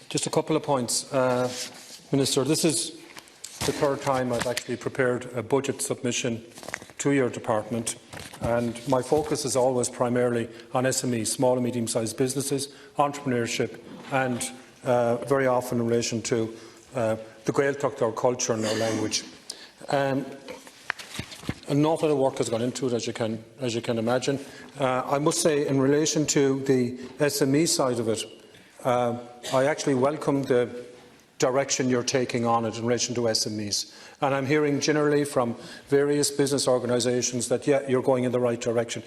Just a couple of points. Minister, this is the third time I've actually prepared a budget submission to your department, and my focus is always primarily on SMEs, small and medium-sized businesses, entrepreneurship, and very often in relation to the Gaeltacht, our culture and our language. An awful lot of work has gone into it, as you can imagine. I must say, in relation to the SME side of it, I actually welcome the direction you're taking on it in relation to SMEs. And I'm hearing generally from various business organisations that, yeah, you're going in the right direction.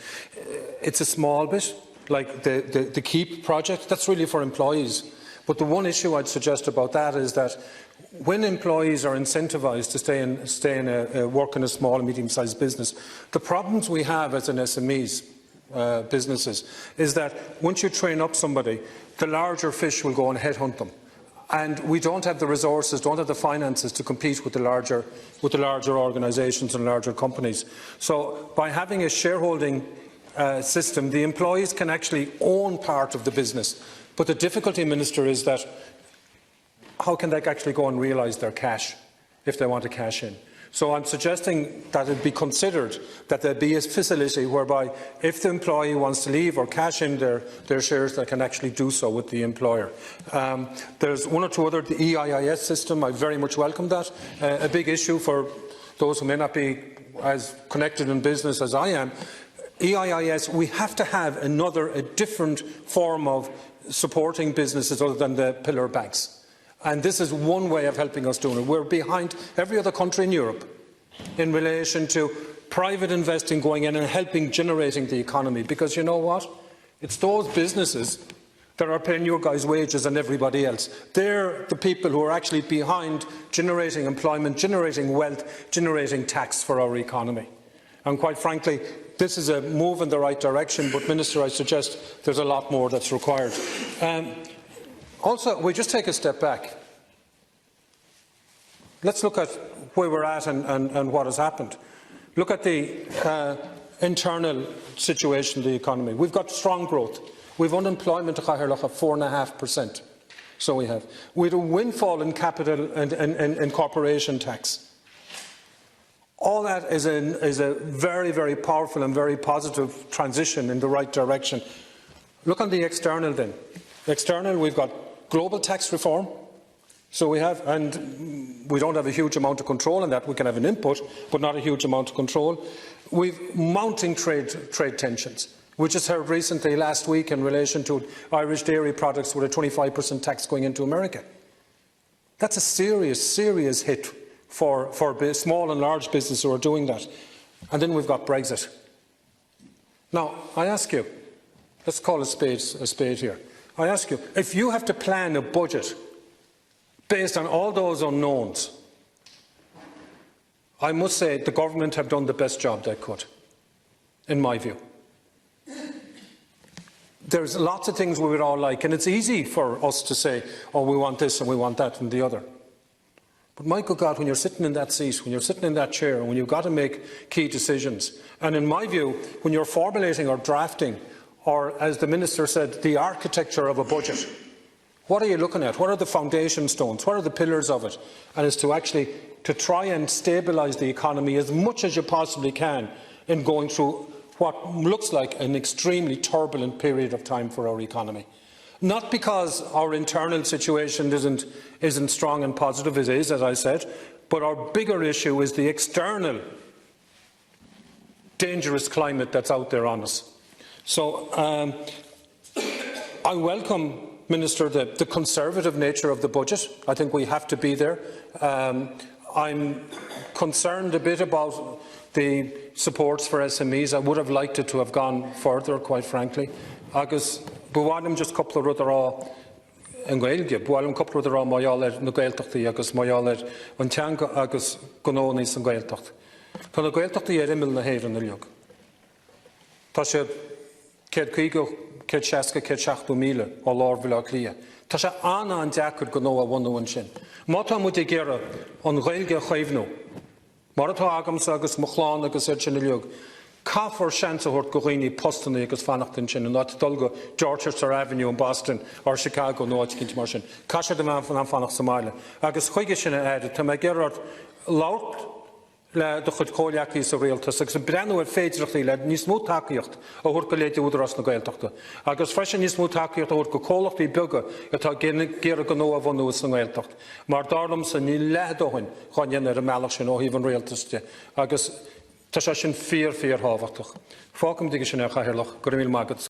It's a small bit, like the KEEP project, that's really for employees. But the one issue I'd suggest about that is that when employees are incentivised to work in a small and medium-sized business, the problems we have as an SMEs businesses is that once you train up somebody, the larger fish will go and headhunt them. And we don't have the resources, don't have the finances to compete with the larger organisations and larger companies. So by having a shareholding system, the employees can actually own part of the business. But the difficulty, Minister, is that how can they actually go and realise their cash if they want to cash in? So I'm suggesting that it be considered that there be a facility whereby if the employee wants to leave or cash in their shares, they can actually do so with the employer. There's one or two other, the EIIS system, I very much welcome that. A big issue for those who may not be as connected in business as I am. EIIS, we have to have a different form of supporting businesses other than the pillar banks. And this is one way of helping us doing it. We're behind every other country in Europe in relation to private investing going in and helping generating the economy. Because you know what? It's those businesses that are paying your guys' wages and everybody else. They're the people who are actually behind generating employment, generating wealth, generating tax for our economy. And quite frankly, this is a move in the right direction, but Minister, I suggest there's a lot more that's required. Also, we just take a step back. Let's look at where we're at and what has happened. Look at the internal situation of the economy. We've got strong growth. We've unemployment of 4.5%. So we have. We had a windfall in capital and corporation tax. All that is a very, very powerful and very positive transition in the right direction. Look on the external then. External, we've got global tax reform. So we have, and we don't have a huge amount of control in that. We can have an input, but not a huge amount of control. We've mounting trade tensions. We just heard recently, last week, in relation to Irish dairy products with a 25% tax going into America. That's a serious, serious hit for small and large businesses who are doing that. And then we've got Brexit. Now, I ask you, let's call a spade here. I ask you, if you have to plan a budget based on all those unknowns, I must say the government have done the best job they could, in my view. There's lots of things we would all like, and it's easy for us to say, oh, we want this and we want that and the other. But my good God, when you're sitting in that seat, when you're sitting in that chair, when you've got to make key decisions, and in my view, when you're formulating or drafting, or as the Minister said, the architecture of a budget, what are you looking at? What are the foundation stones? What are the pillars of it? And it's to try and stabilise the economy as much as you possibly can in going through what looks like an extremely turbulent period of time for our economy. Not because our internal situation isn't strong and positive, it is, as I said, but our bigger issue is the external dangerous climate that's out there on us. So I welcome, Minister, the conservative nature of the budget. I think we have to be there. I'm concerned a bit about the supports for SMEs. I would have liked it to have gone further, quite frankly. Agus bhuailm just couple of rá an Gaeilge, bhuailm couple of rá maiall na Gaeltachtaí agus maiall an teanga agus gnóní san Gaeltacht. Tá na Gaeltachtaí imil na héir an ileog. Tá sé céad cígo, céad seasca, céad seachtú míle ó lárbhile clia. Tá sé anna an deacad gnó a bhainú an sin. Má tá muid géire an Gaeilge chaimhnú. Mar atá agamsa agus mo chláán agus sin ileog. Caffar chance a hort goghini postana agus fanachtain sin and not dulgo Dorchester Avenue in Boston or Chicago no cinint mar sin. Casha de man fanach Somalia. Agus chuige sin added to me Gerard laut le do chud cóileachtaí sa réaltas agus an breanú féidirachtaí le níos mó takeíocht a thuair go léite údarás na Gaeltachta. Agus freisin níos mó takeíocht a thuair go cóilachtaí beaga atá géar go nó a bhhanús na Gaeltacht. Mar darlam sa ní lehdóhain chuin ar a mealach sin ó híomh an réaltaiste. Agus tá sé sin fíor hábhachtach. Fácam dige sin ar chaithirlach, go raibh míle maigad.